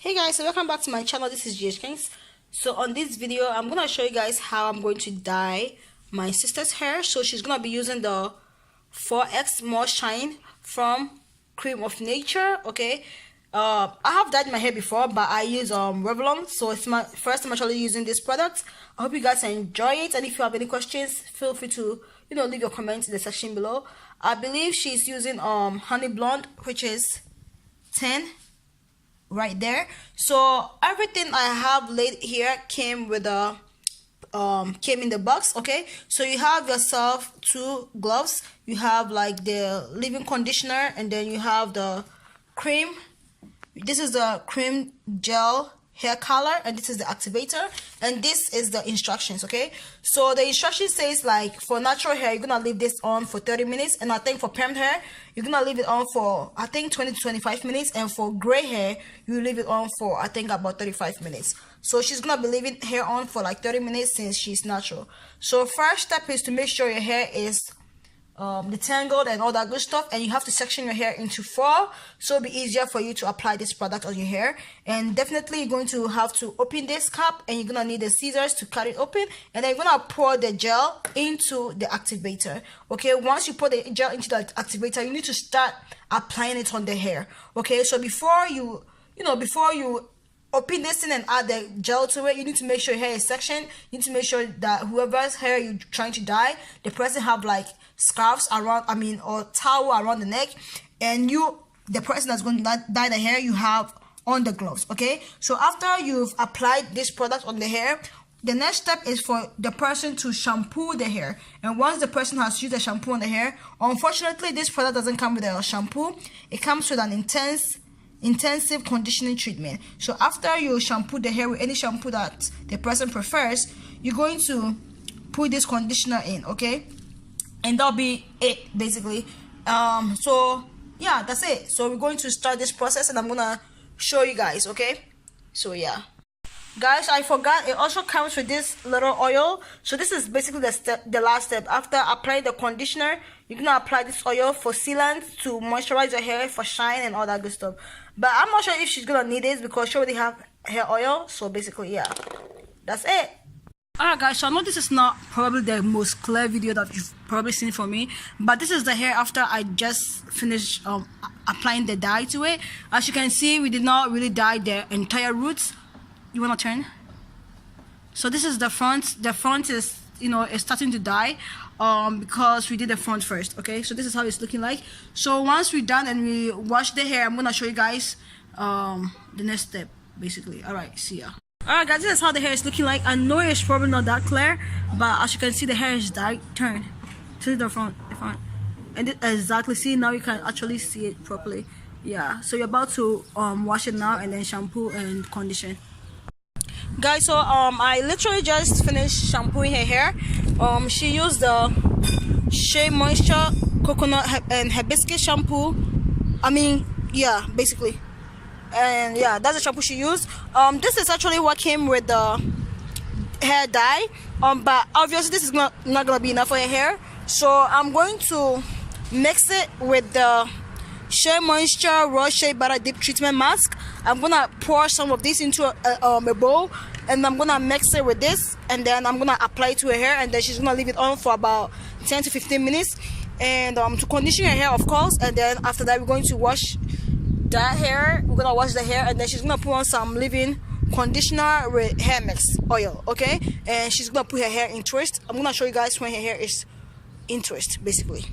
Hey guys, so welcome back to my channel. This is GH Kings. So on this video I'm gonna show you guys how I'm going to dye my sister's hair. So she's gonna be using the 4X More Shine from Creame of Nature. Okay, I have dyed my hair before, but I use Revlon, so it's my first time actually using this product. I hope you guys enjoy it, and if you have any questions, feel free to leave your comments in the section below. I believe she's using honey blonde, which is 10 right there. So everything I have laid here came with a came in the box. Okay, so you have yourself 2 gloves, you have like the leave-in conditioner, and then you have the cream. This is the cream gel hair color, and this is the activator, and this is the instructions. Okay, so the instruction says, like, for natural hair you're gonna leave this on for 30 minutes, and I think for permed hair you're gonna leave it on for, I think, 20 to 25 minutes, and for gray hair you leave it on for, I think, about 35 minutes. So she's gonna be leaving hair on for like 30 minutes since she's natural. So first step is to make sure your hair is detangled and all that good stuff, and you have to section your hair into 4 so it'll be easier for you to apply this product on your hair. And definitely you're going to have to open this cap, and you're gonna need the scissors to cut it open, and then you're gonna pour the gel into the activator. Okay, once you pour the gel into the activator, you need to start applying it on the hair. Okay, so before you open this thing and add the gel to it, you need to make sure your hair is sectioned. You need to make sure that whoever's hair you're trying to dye, the person have like scarves around, or towel around the neck, and the person that's going to dye the hair, you have on the gloves. Okay, so after you've applied this product on the hair, the next step is for the person to shampoo the hair. And once the person has used the shampoo on the hair, unfortunately this product doesn't come with a shampoo, it comes with an intensive conditioning treatment. So after you shampoo the hair with any shampoo that the person prefers, you're going to put this conditioner in. Okay, and that'll be it basically. So yeah, that's it. So we're going to start this process, and I'm gonna show you guys. Okay, so yeah guys, I forgot, it also comes with this little oil. So this is basically the last step. After applying the conditioner, you're gonna apply this oil for sealant to moisturize your hair, for shine and all that good stuff. But I'm not sure if she's gonna need this because she already have hair oil. So basically, yeah, that's it. Alright guys, so I know this is not probably the most clear video that you've probably seen from me, but this is the hair after I just finished applying the dye to it. As you can see, we did not really dye the entire roots. You wanna turn? So this is the front. The front is, is starting to dye because we did the front first. Okay, so this is how it's looking like. So once we're done and we wash the hair, I'm gonna show you guys the next step basically. Alright, see ya. Alright guys, this is how the hair is looking like. I know it's probably not that clear, but as you can see, the hair is dyed. Turn to the front, and exactly, see, now you can actually see it properly. Yeah, so you're about to wash it now, and then shampoo and condition. Guys, so I literally just finished shampooing her hair. She used the Shea Moisture coconut and hibiscus shampoo. Yeah, basically. And yeah, that's the shampoo she used. This is actually what came with the hair dye, but obviously this is not gonna be enough for her hair, so I'm going to mix it with the Shea Moisture Raw Shea Butter Deep Treatment Mask. I'm gonna pour some of this into a bowl, and I'm gonna mix it with this, and then I'm gonna apply it to her hair, and then she's gonna leave it on for about 10 to 15 minutes, and to condition her hair, of course. And then after that, we're going to wash that hair. We're gonna wash the hair, and then she's gonna put on some leave-in conditioner with hair mix oil. Okay, and she's gonna put her hair in twist. I'm gonna show you guys when her hair is in twist basically.